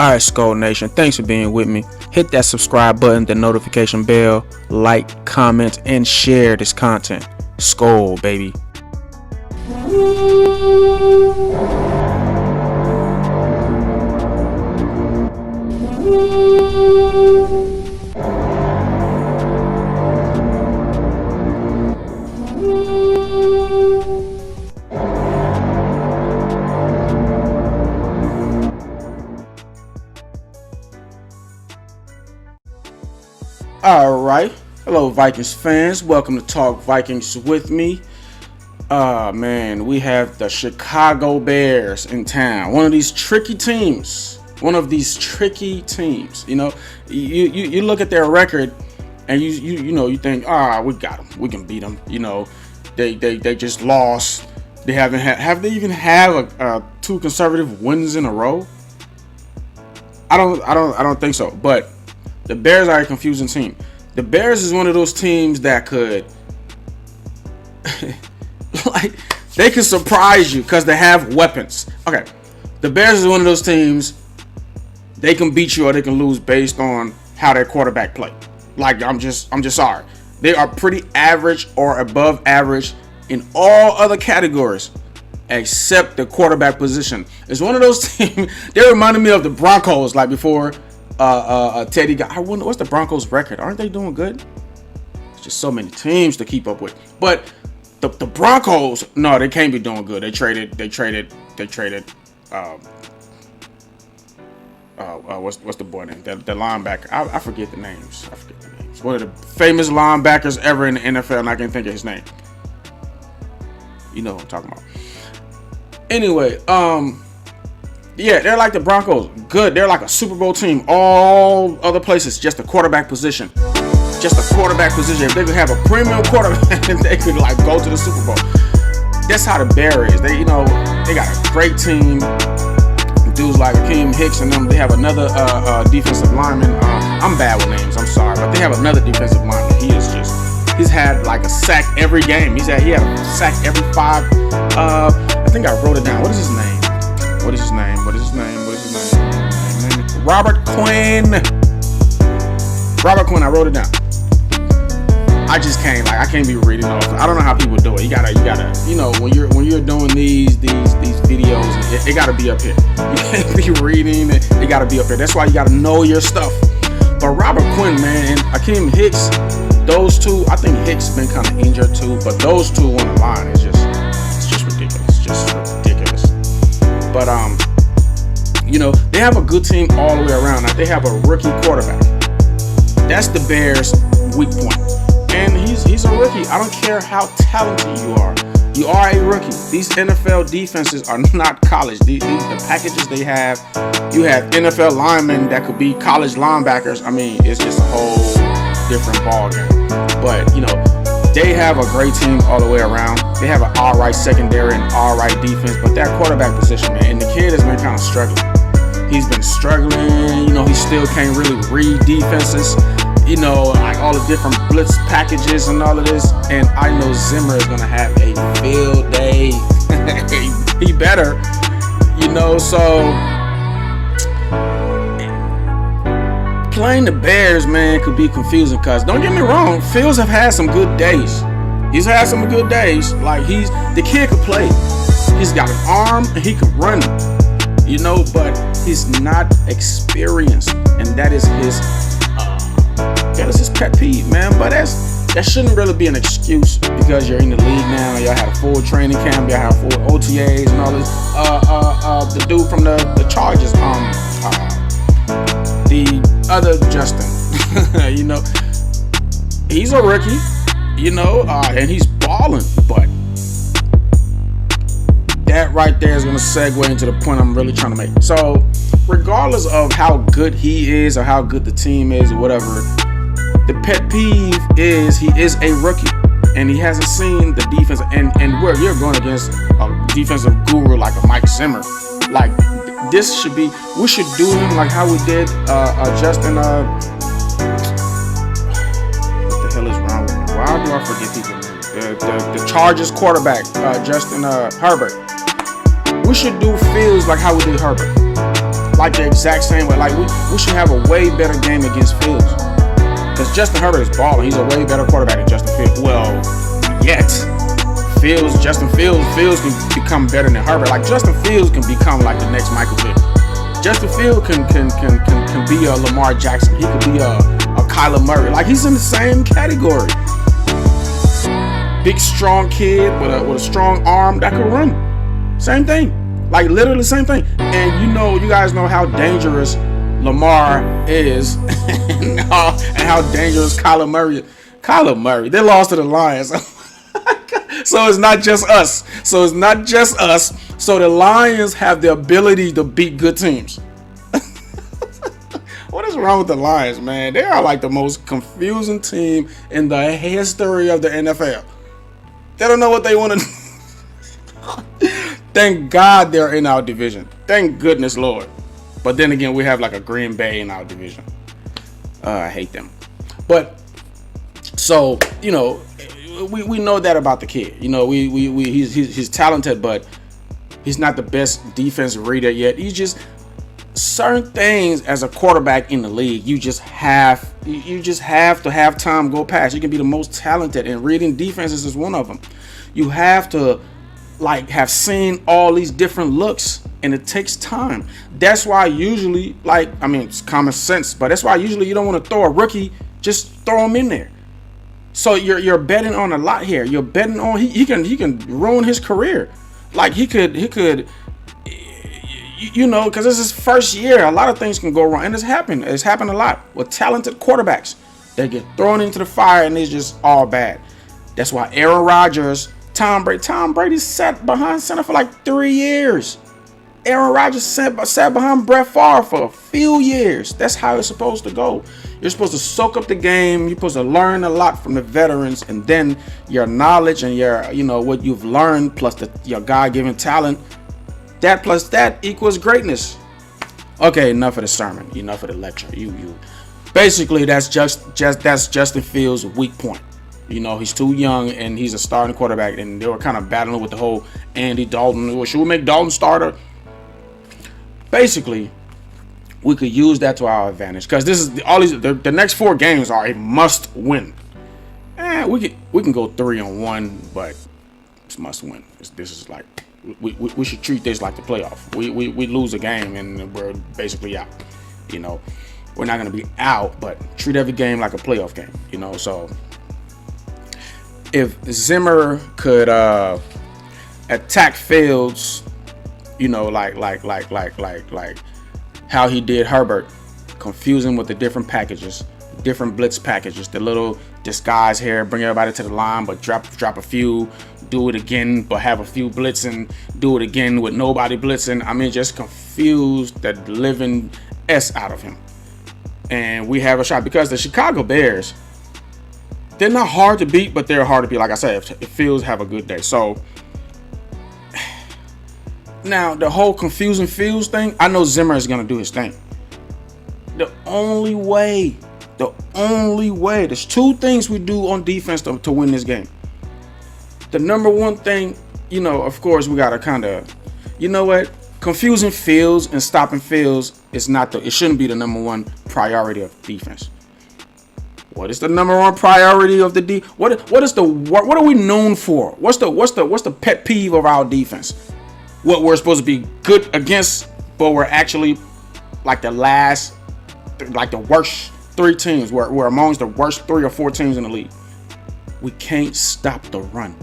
Alright, Skull Nation, thanks for being with me. Hit that subscribe button, the notification bell, like, comment, and share this content. Skull, baby. Alright, hello Vikings fans, welcome to Talk Vikings with me. Man, we have the Chicago Bears in town. One of these tricky teams. You know, you look at their record and you think, we got them. We can beat them. You know, they just lost. They have they even have two consecutive wins in a row? I don't think so. But the Bears are a confusing team. The Bears is one of those teams that could they can surprise you because they have weapons. Okay, the Bears is one of those teams. They can beat you or they can lose based on how their quarterback play. I'm just sorry. They are pretty average or above average in all other categories except the quarterback position. It's one of those teams. They reminded me of the Broncos, like before Teddy got. I wonder what's the Broncos' record. Aren't they doing good? It's just so many teams to keep up with. But the Broncos, no, they can't be doing good. They traded. What's the boy name? The linebacker. I forget the names. One of the famous linebackers ever in the NFL, and I can't think of his name. You know what I'm talking about. Anyway, yeah, they're like the Broncos. Good. They're like a Super Bowl team. All other places, just a quarterback position. If they could have a premium quarterback, they could go to the Super Bowl. That's how the Bears is. They got a great team. Dudes like Akeem Hicks and them. They have another defensive lineman. I'm bad with names. I'm sorry, but they have another defensive lineman. He's had like a sack every game. He had a sack every 5. I think I wrote it down. What is his name? Robert Quinn. I wrote it down. I just can't I can't be reading off. I don't know how people do it. You gotta when you're doing these videos, it gotta be up here. You can't be reading it. It gotta be up here. That's why you gotta know your stuff. But Robert Quinn, man, and Akeem Hicks, those two, I think Hicks been kind of injured too, but those two on the line is just ridiculous. But they have a good team all the way around. Now they have a rookie quarterback. That's the Bears' weak point. And he's a rookie. I don't care how talented you are. You are a rookie. These NFL defenses are not college. The packages they have, you have NFL linemen that could be college linebackers. I mean, it's just a whole different ballgame. But, they have a great team all the way around. They have an all-right secondary and all-right defense. But that quarterback position, man, and the kid has been kind of struggling. He's been struggling. He still can't really read defenses. Like all the different blitz packages and all of this. And I know Zimmer is going to have a field day. He better, so playing the Bears, man, could be confusing because don't get me wrong, Fields have had some good days. He's had some good days. Like the kid could play. He's got an arm and he could run, but he's not experienced. And that is his pet peeve, man. But that shouldn't really be an excuse because you're in the league now. Y'all had a full training camp. Y'all have full OTAs and all this. The dude from the Chargers, the other Justin, he's a rookie, and he's balling. But that right there is going to segue into the point I'm really trying to make. So, regardless of how good he is or how good the team is or whatever, the pet peeve is he is a rookie and he hasn't seen the defense. And where you're going against a defensive guru like a Mike Zimmer, like we should do him like how we did Justin. What the hell is wrong with me? Why do I forget people names? The Chargers quarterback, Justin Herbert. We should do Fields like how we did Herbert. like the exact same way. Like we should have a way better game against Fields. Because Justin Herbert is balling. He's a way better quarterback than Justin Fields. Well, yet. Justin Fields can become better than Herbert. Like Justin Fields can become like the next Michael Vick. Justin Fields can be a Lamar Jackson. He could be a Kyler Murray. Like he's in the same category. Big strong kid with a strong arm that could run. Same thing. Like literally same thing. And you guys know how dangerous Lamar is and how dangerous Kyler Murray is. Kyler Murray, they lost to the Lions. So it's not just us. So the Lions have the ability to beat good teams. What is wrong with the Lions, man? They are like the most confusing team in the history of the NFL. They don't know what they want to do. Thank God they're in our division. Thank goodness, Lord. But then again, we have like a Green Bay in our division. I hate them. But so, we know that about the kid. He's talented, but he's not the best defensive reader yet. He's just certain things as a quarterback in the league. You just have to have time go past. You can be the most talented, and reading defenses is one of them. You have to have seen all these different looks, and it takes time. That's why usually, it's common sense, but that's why usually you don't want to throw a rookie. Just throw him in there. So you're betting on a lot here. You're betting on he can ruin his career. Like he could because it's his first year. A lot of things can go wrong, and it's happened. It's happened a lot with talented quarterbacks. They get thrown into the fire, and it's just all bad. That's why Aaron Rodgers, Tom Brady sat behind center for like 3 years. Aaron Rodgers sat behind Brett Favre for a few years. That's how it's supposed to go. You're supposed to soak up the game. You're supposed to learn a lot from the veterans, and then your knowledge and your, what you've learned plus your God-given talent. That plus that equals greatness. Okay, enough of the sermon. Enough of the lecture. You. Basically, that's Justin Fields' weak point. He's too young and he's a starting quarterback, and they were kind of battling with the whole Andy Dalton. Should we make Dalton starter? Basically, we could use that to our advantage because this is the next 4 games are a must win. We can go 3-1, but it's must win. This is like we should treat this like the playoff. We lose a game and we're basically out. We're not gonna be out, but treat every game like a playoff game. So if Zimmer could attack Fields, like how he did Herbert, confuse him with the different packages, different blitz packages, the little disguise here, bring everybody to the line, but drop a few, do it again, but have a few blitzing, do it again with nobody blitzing. Just confuse the living S out of him. And we have a shot because the Chicago Bears, they're not hard to beat, but they're hard to beat. Like I said, if Fields have a good day. So now the whole confusing Fields thing, I know Zimmer is going to do his thing. The only way, there's 2 things we do on defense to win this game. The number one thing, of course, we got to kind of, confusing Fields and stopping Fields is it shouldn't be the number one priority of defense. What is the number one priority of the what are we known for? What's the pet peeve of our defense? What we're supposed to be good against, but we're actually like the worst 3 teams. We're amongst the worst 3 or 4 teams in the league. We can't stop the run.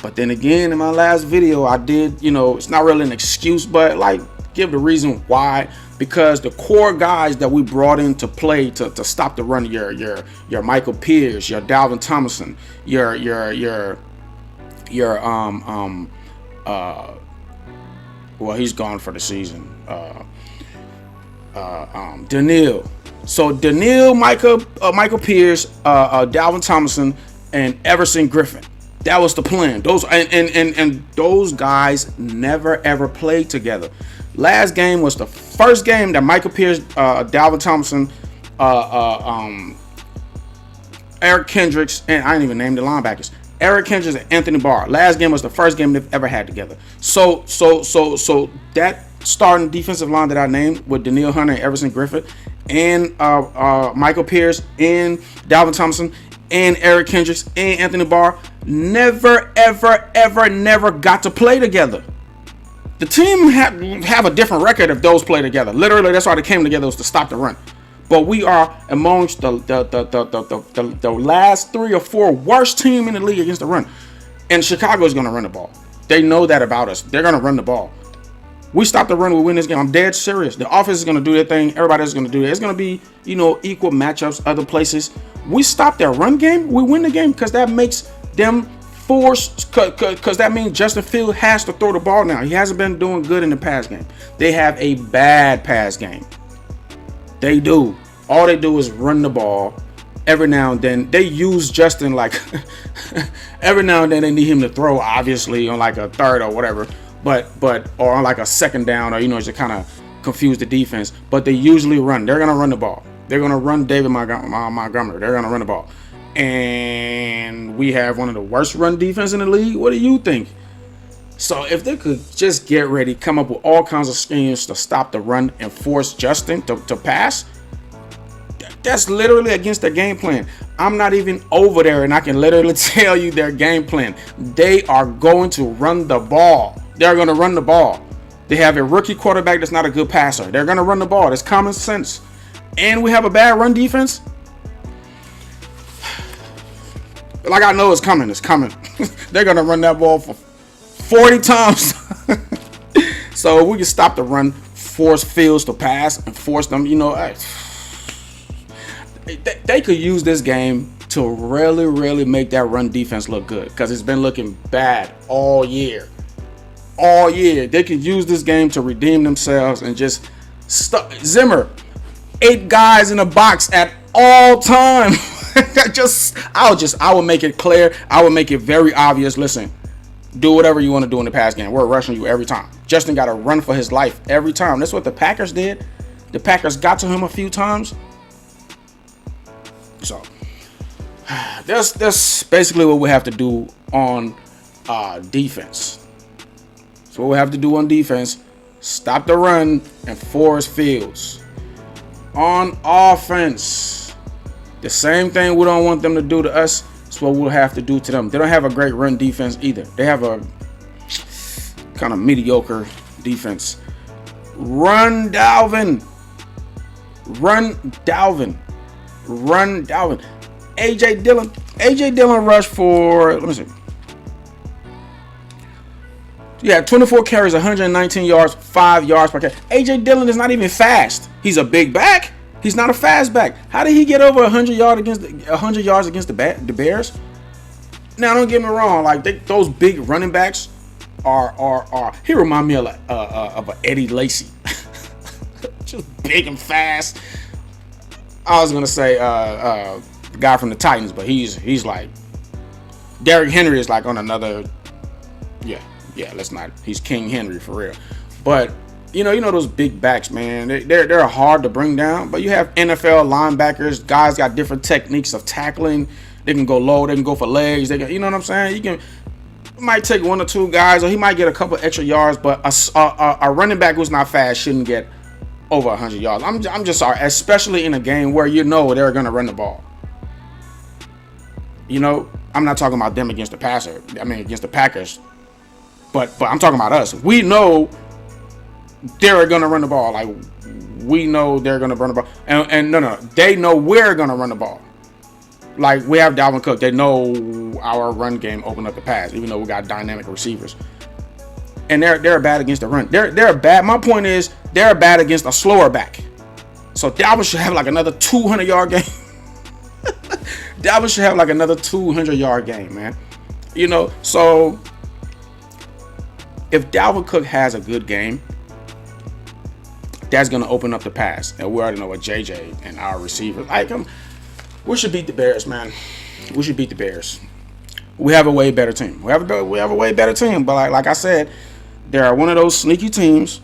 But then again, in my last video, I did, it's not really an excuse, but give the reason why. Because the core guys that we brought in to play to stop the run, your Michael Pierce, your Dalvin Tomlinson, your well, he's gone for the season. Danielle. So Danielle, Michael Pierce, Dalvin Tomlinson, and Everson Griffin. That was the plan. Those and those guys never ever played together. Last game was the first game that Michael Pierce, Dalvin Tomlinson, Eric Kendricks, and I didn't even name the linebackers. Eric Kendricks and Anthony Barr. Last game was the first game they've ever had together. So that starting defensive line that I named with Danielle Hunter and Everson Griffith and Michael Pierce and Dalvin Thompson and Eric Kendricks and Anthony Barr never, ever, ever, never got to play together. The team have a different record if those play together. Literally, that's why they came together, was to stop the run. But we are amongst the last 3 or 4 worst team in the league against the run. And Chicago is going to run the ball. They know that about us. They're going to run the ball. We stop the run, we win this game. I'm dead serious. The offense is going to do their thing. Everybody is going to do it. It's going to be, equal matchups other places. We stop their run game, we win the game, because that makes them force, because that means Justin Fields has to throw the ball now. He hasn't been doing good in the pass game. They have a bad pass game. They do. All they do is run the ball. Every now and then they use Justin like every now and then they need him to throw, obviously on like a third or whatever, but or on like a second down, or to kind of confuse the defense. But they usually run. They're gonna run the ball. They're gonna run David Montgomery. They're gonna run the ball. And we have one of the worst run defense in the league. What do you think? So if they could just get ready, come up with all kinds of schemes to stop the run and force Justin to pass, that's literally against their game plan. I'm not even over there, and I can literally tell you their game plan. They are going to run the ball. They're going to run the ball. They have a rookie quarterback that's not a good passer. They're going to run the ball. That's common sense. And we have a bad run defense. Like, I know it's coming. It's coming. They're going to run that ball for 40 times. So we can stop the run, force Fields to pass, and force them, they could use this game to really, really make that run defense look good, because it's been looking bad all year. All year. They could use this game to redeem themselves and just stop. Zimmer, 8 guys in a box at all time. I will make it clear. I will make it very obvious. Listen, do whatever you want to do in the pass game. We're rushing you every time. Justin got to run for his life every time. That's what the Packers did. The Packers got to him a few times. So that's basically what we have to do on defense. So what we have to do on defense: stop the run and force Fields. On offense, the same thing we don't want them to do to us. That's what we'll have to do to them. They don't have a great run defense either. They have a kind of mediocre defense. Run Dalvin. Run Dalvin. Run Dalvin. AJ Dillon rushed for, let me see. Yeah, 24 carries, 119 yards, 5 yards per carry. AJ Dillon is not even fast. He's a big back. He's not a fast back. How did he get over 100 yards against the Bears? Now, don't get me wrong. Like, those big running backs are. He remind me of an Eddie Lacy, just big and fast. I was gonna say the guy from the Titans, but he's like Derrick Henry is like on another. Yeah. Let's not. He's King Henry for real. But you know those big backs, man. They're hard to bring down. But you have NFL linebackers. Guys got different techniques of tackling. They can go low. They can go for legs. They can, you know what I'm saying? It might take 1 or 2 guys, or he might get a couple extra yards. But a running back who's not fast shouldn't get over 100 yards. I'm just sorry, especially in a game where they're going to run the ball. I'm not talking about them against the passer. I mean against the Packers. But I'm talking about us. We know they're going to run the ball. Like, we know they're going to run the ball. And no, they know we're going to run the ball. Like, we have Dalvin Cook. They know our run game opened up the pass, even though we got dynamic receivers. And they're bad against the run. They're bad. My point is, they're bad against a slower back. So Dalvin should have like another 200-yard game. Dalvin should have like another 200-yard game, man. So if Dalvin Cook has a good game, that's going to open up the pass. And we already know what JJ and our receivers like him. We should beat the Bears, man. We should beat the Bears. We have a way better team. We have a way better team. But like I said, they are one of those sneaky teams.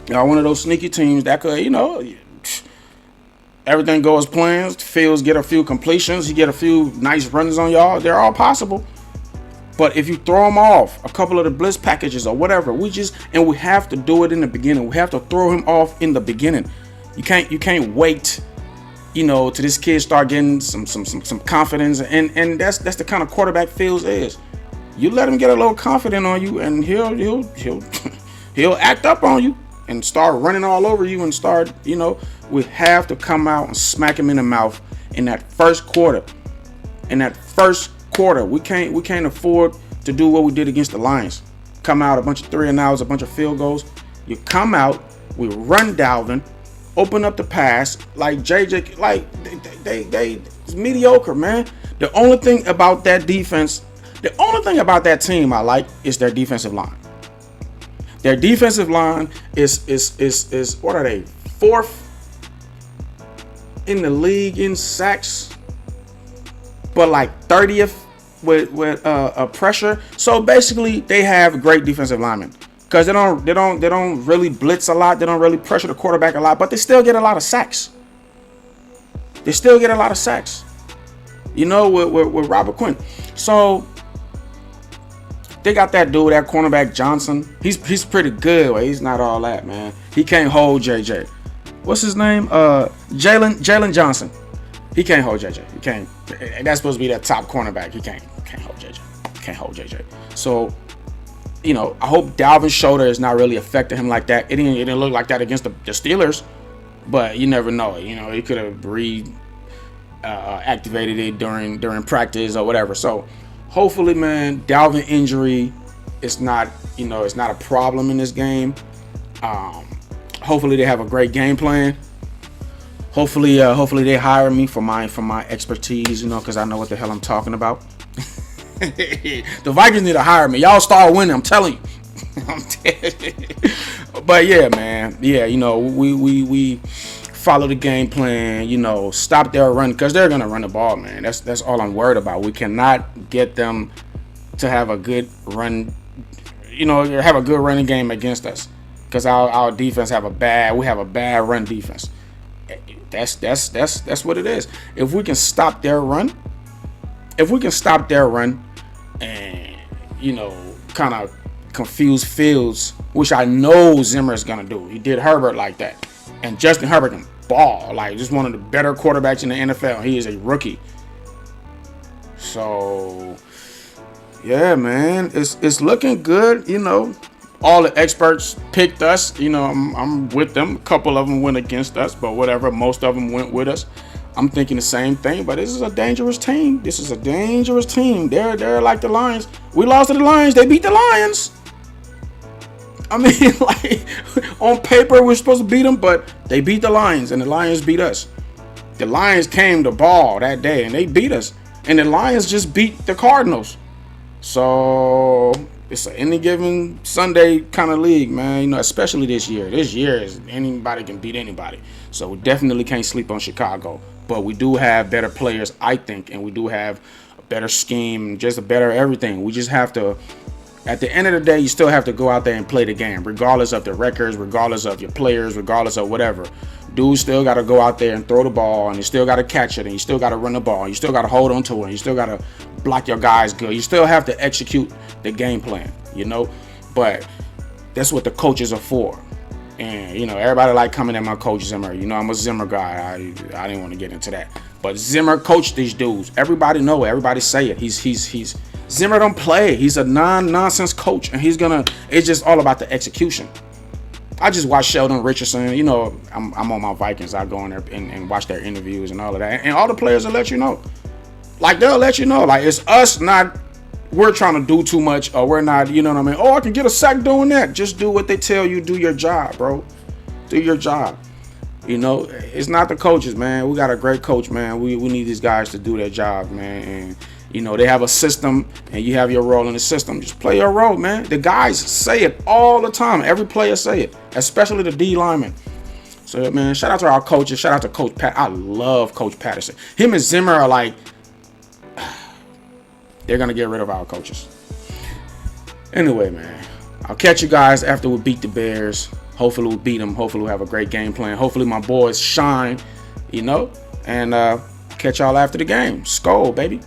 They are one of those sneaky teams that could, everything goes as planned. Fields get a few completions. He get a few nice runs on y'all. They're all possible. But if you throw them off a couple of the blitz packages or whatever, we have to do it in the beginning. We have to throw him off in the beginning. You can't wait, till this kid start getting some confidence, and that's the kind of quarterback Fields is. You let him get a little confident on you, and he'll he'll act up on you and start running all over you and start, we have to come out and smack him in the mouth in that first quarter. We can't afford to do what we did against the Lions. Come out a bunch of 3-and-outs, a bunch of field goals. You come out, we run Dalvin, open up the pass, like JJ, like they it's mediocre, man. The only thing about that defense, the only thing about that team I like is their defensive line. Their defensive line is what are they? 4th in the league in sacks, but like 30th with pressure. So basically, they have great defensive linemen because they don't really blitz a lot. They don't really pressure the quarterback a lot, but they still get a lot of sacks. With Robert Quinn. So they got that dude, that cornerback Johnson. He's pretty good, but he's not all that, man. He can't hold JJ. What's his name? Jalen Johnson. He can't hold JJ. He can't. That's supposed to be that top cornerback. He can't hold JJ. Can't hold JJ. So, I hope Dalvin's shoulder is not really affecting him like that. It didn't look like that against the Steelers, but you never know. He could have activated it during practice or whatever. So, hopefully, man, Dalvin injury is not a problem in this game. Hopefully, they have a great game plan. Hopefully they hire me for my expertise, because I know what the hell I'm talking about. The Vikings need to hire me. Y'all start winning, I'm telling you. But yeah, man. Yeah, we follow the game plan, stop their run, because they're gonna run the ball, man. That's all I'm worried about. We cannot get them to have a good run, have a good running game against us. Because our defense have a bad run defense. That's what it is. If we can stop their run, and kind of confuse Fields, which I know Zimmer's gonna do. He did Herbert like that, and Justin Herbert can ball, like just one of the better quarterbacks in the NFL. He is a rookie. So yeah, man, it's looking good. All the experts picked us. I'm with them. A couple of them went against us, but whatever. Most of them went with us. I'm thinking the same thing, but this is a dangerous team. They're like the Lions. We lost to the Lions. They beat the Lions. I mean, like, on paper, we're supposed to beat them, but they beat the Lions, and the Lions beat us. The Lions came to ball that day, and they beat us. And the Lions just beat the Cardinals. So it's an any given Sunday kind of league, man. Especially this year. This year is anybody can beat anybody. So we definitely can't sleep on Chicago. But we do have better players, I think, and we do have a better scheme, just a better everything. We just have to, at the end of the day, you still have to go out there and play the game, regardless of the records, regardless of your players, regardless of whatever. Dudes still got to go out there and throw the ball, and you still got to catch it, and you still got to run the ball, and you still got to hold on to it, and you still got to block your guys good. You still have to execute the game plan, But that's what the coaches are for. And, everybody like coming at my coach Zimmer. I'm a Zimmer guy. I didn't want to get into that. But Zimmer coached these dudes. Everybody know it. Everybody say it. He's Zimmer don't play. He's a non-nonsense coach, and it's just all about the execution. I just watch Sheldon Richardson. I'm on my Vikings. I go in there and watch their interviews and all of that. And all the players will let you know. Like, they'll let you know. Like, it's us not, we're trying to do too much, or we're not, Oh, I can get a sack doing that. Just do what they tell you. Do your job, bro. Do your job. It's not the coaches, man. We got a great coach, man. We need these guys to do their job, man. And, they have a system, and you have your role in the system. Just play your role, man. The guys say it all the time. Every player say it, especially the D linemen. So, man, shout out to our coaches. Shout out to Coach Pat. I love Coach Patterson. Him and Zimmer are like, they're going to get rid of our coaches. Anyway, man, I'll catch you guys after we beat the Bears. Hopefully we'll beat them. Hopefully we'll have a great game plan. Hopefully my boys shine, and catch y'all after the game. Skol, baby.